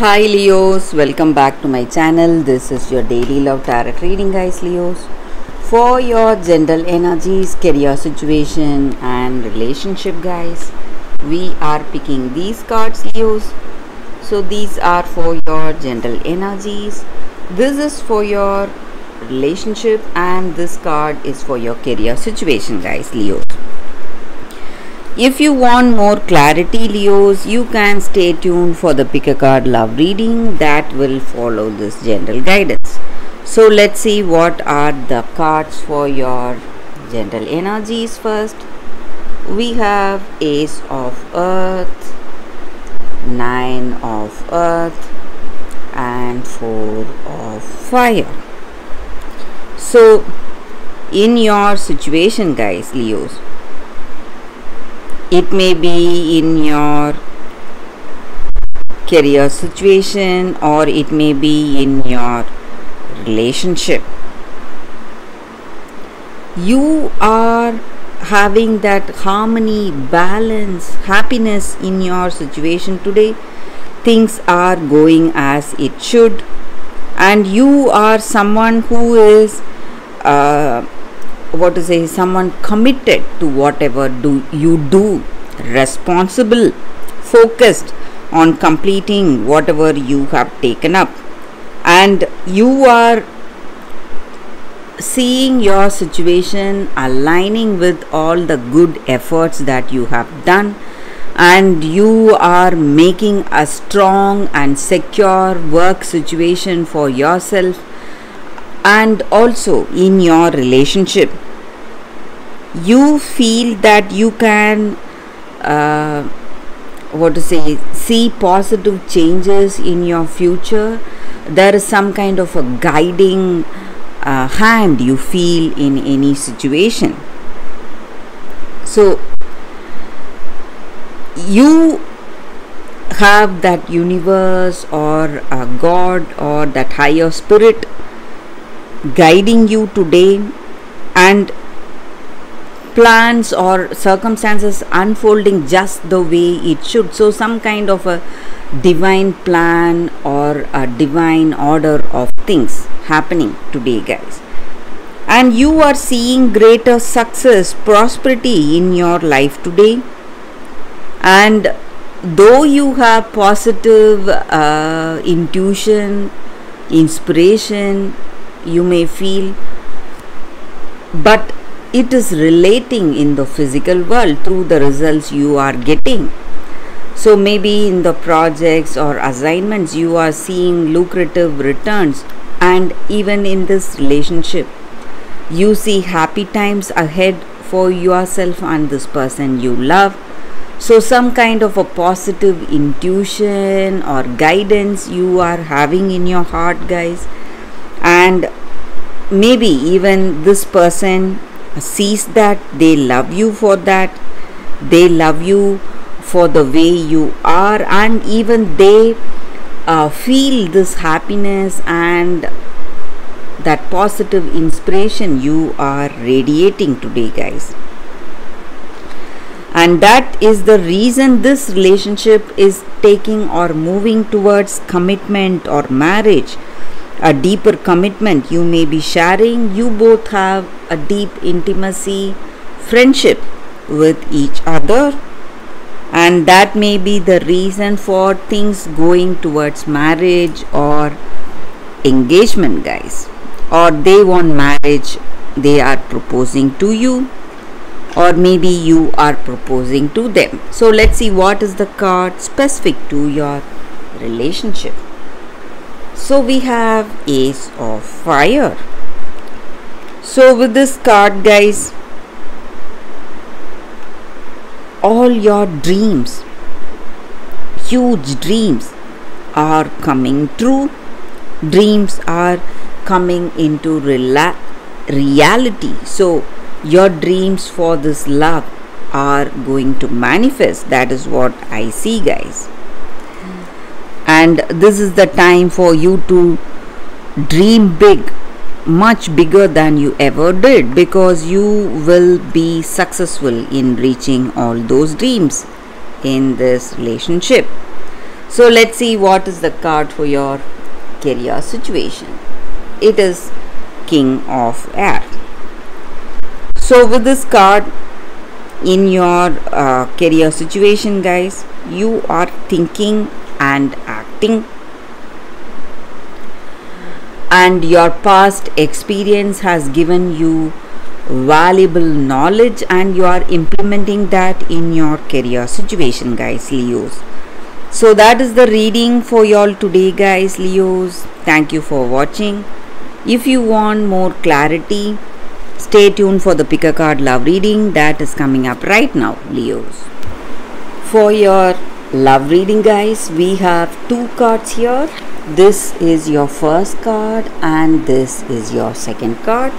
Hi Leos, welcome back to my channel. This is your daily love tarot reading, guys. Leos, for your general energies, career situation and relationship, guys, we are picking these cards, Leos. So these are for your general energies, this is for your relationship, and this card is for your career situation, guys, Leos. If you want more clarity, Leos, you can stay tuned for the pick a card love reading that will follow this general guidance. So let's see what are the cards for your general energies first. We have Ace of Earth, Nine of Earth, and Four of Fire. So in your situation, guys, Leos, it may be in your career situation or it may be in your relationship. You are having that harmony, balance, happiness in your situation today. Things are going as it should, and you are someone who is someone committed to whatever you do, responsible, focused on completing whatever you have taken up, and you are seeing your situation aligning with all the good efforts that you have done, and you are making a strong and secure work situation for yourself. And also in your relationship, you feel that you can see positive changes in your future. There is some kind of a guiding hand you feel in any situation. So you have that universe or a God or that higher spirit guiding you today, and plans or circumstances unfolding just the way it should. So some kind of a divine plan or a divine order of things happening today, guys, and you are seeing greater success, prosperity in your life today. And though you have positive intuition, inspiration, you may feel, but it is relating in the physical world through the results you are getting. So maybe in the projects or assignments you are seeing lucrative returns, and even in this relationship you see happy times ahead for yourself and this person you love. So some kind of a positive intuition or guidance you are having in your heart, guys, and maybe even this person sees that, they love you for that, they love you for the way you are, and even they feel this happiness and that positive inspiration you are radiating today, guys. And that is the reason this relationship is taking or moving towards commitment or marriage, a deeper commitment you may be sharing. You both have a deep intimacy, friendship with each other, and that may be the reason for things going towards marriage or engagement, guys. Or they want marriage, they are proposing to you, or maybe you are proposing to them. So let's see what is the card specific to your relationship. So we have Ace of Fire. So with this card, guys, all your dreams, huge dreams, are coming true. Dreams are coming into reality. So your dreams for this love are going to manifest. That is what I see, guys. And this is the time for you to dream big, much bigger than you ever did, because you will be successful in reaching all those dreams in this relationship. So let's see what is the card for your career situation. It is King of Air. So with this card in your career situation, guys, you are thinking and acting, and your past experience has given you valuable knowledge and you are implementing that in your career situation, guys, Leos. So that is the reading for y'all today, guys, Leos. Thank you for watching. If you want more clarity, stay tuned for the pick a card love reading that is coming up right now, Leos. For your love reading, guys, we have two cards here. This is your first card and this is your second card.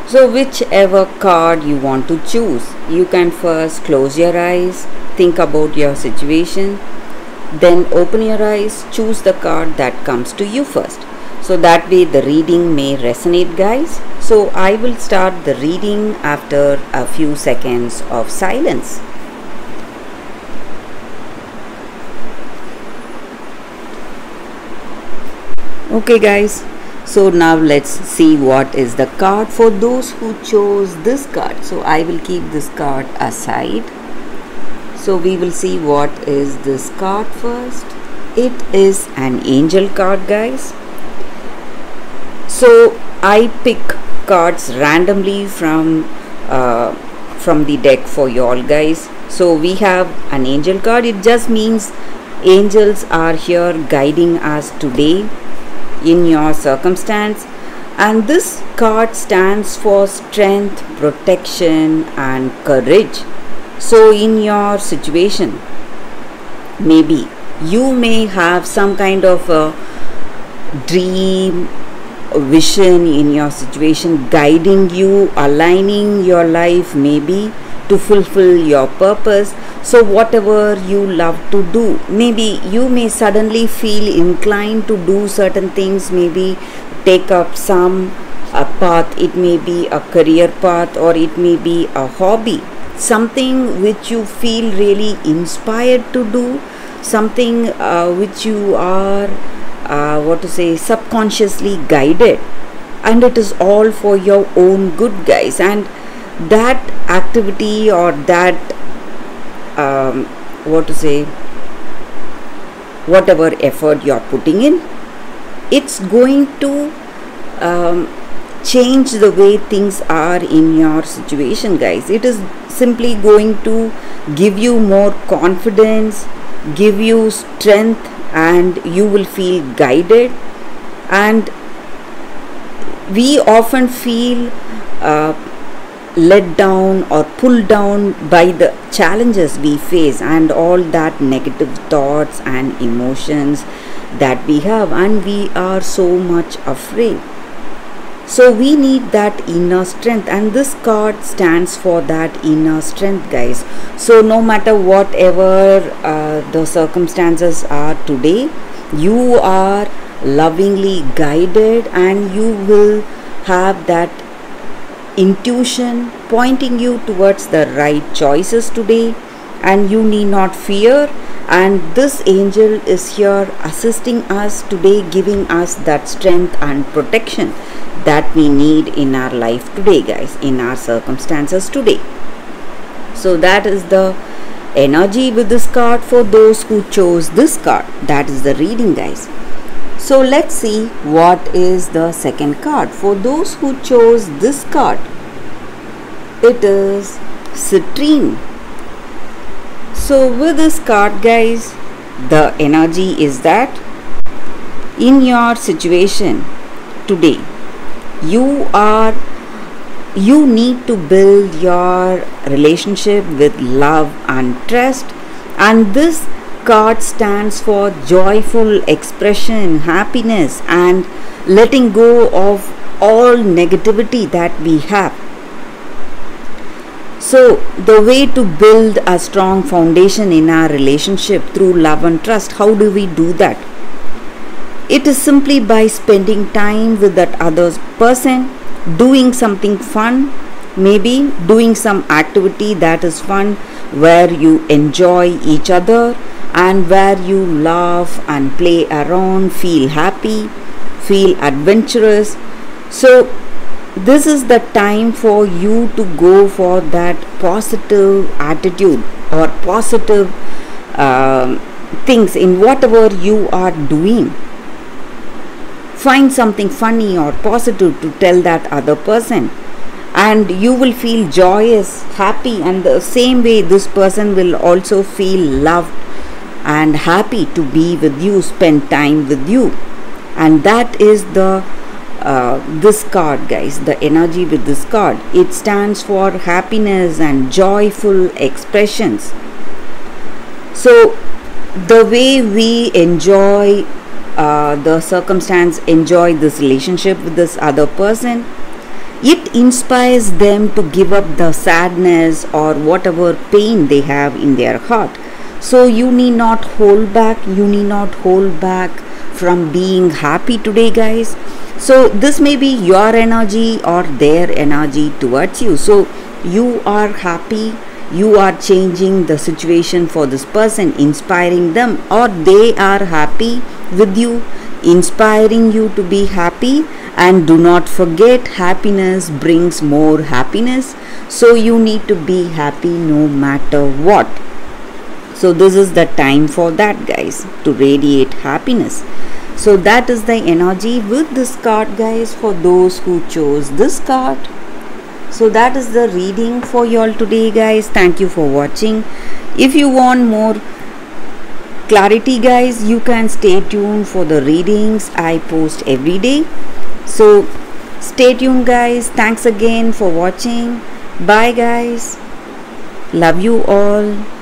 So whichever card you want to choose, you can first close your eyes, think about your situation, then open your eyes, choose the card that comes to you first. So that way the reading may resonate, guys. So I will start the reading after a few seconds of silence. Okay, guys. So now let's see what is the card for those who chose this card. So I will keep this card aside. So we will see what is this card first. It is an angel card, guys. So I pick cards randomly from the deck for y'all, guys. So we have an angel card. It just means angels are here guiding us today in your circumstance, and this card stands for strength, protection and courage. So in your situation, maybe you may have some kind of a dream, vision in your situation guiding you, aligning your life maybe to fulfill your purpose. So whatever you love to do, maybe you may suddenly feel inclined to do certain things, maybe take up some path. It may be a career path or it may be a hobby, something which you feel really inspired to do, something which you are subconsciously guided, and it is all for your own good, guys. And that activity or that whatever effort you're putting in, it's going to change the way things are in your situation, guys. It is simply going to give you more confidence, give you strength, and you will feel guided. And we often feel let down or pulled down by the challenges we face and all that negative thoughts and emotions that we have, and we are so much afraid. So we need that inner strength, and this card stands for that inner strength, guys. So no matter whatever the circumstances are today, you are lovingly guided and you will have that intuition pointing you towards the right choices today, and you need not fear. And this angel is here assisting us today, giving us that strength and protection that we need in our life today, guys, in our circumstances today. So that is the energy with this card for those who chose this card. That is the reading, guys. So let's see what is the second card for those who chose this card. It is Citrine. So with this card, guys, the energy is that in your situation today, you need to build your relationship with love and trust, and this card stands for joyful expression, happiness, and letting go of all negativity that we have. So the way to build a strong foundation in our relationship through love and trust, how do we do that? It is simply by spending time with that other person, doing something fun, maybe doing some activity that is fun where you enjoy each other, and where you laugh and play around, feel happy, feel adventurous. So this is the time for you to go for that positive attitude or positive things in whatever you are doing. Find something funny or positive to tell that other person, and you will feel joyous, happy, and the same way this person will also feel loved and happy to be with you, spend time with you. And that is the this card, guys, the energy with this card. It stands for happiness and joyful expressions. So the way we enjoy the circumstance, enjoy this relationship with this other person, it inspires them to give up the sadness or whatever pain they have in their heart. So you need not hold back, from being happy today, guys. So this may be your energy or their energy towards you. So you are happy, you are changing the situation for this person, inspiring them, or they are happy with you, inspiring you to be happy. And do not forget, happiness brings more happiness. So you need to be happy no matter what. So this is the time for that, guys, to radiate happiness. So that is the energy with this card, guys, for those who chose this card. So that is the reading for y'all today, guys. Thank you for watching. If you want more clarity, guys, you can stay tuned for the readings I post every day. So stay tuned, guys. Thanks again for watching. Bye, guys. Love you all.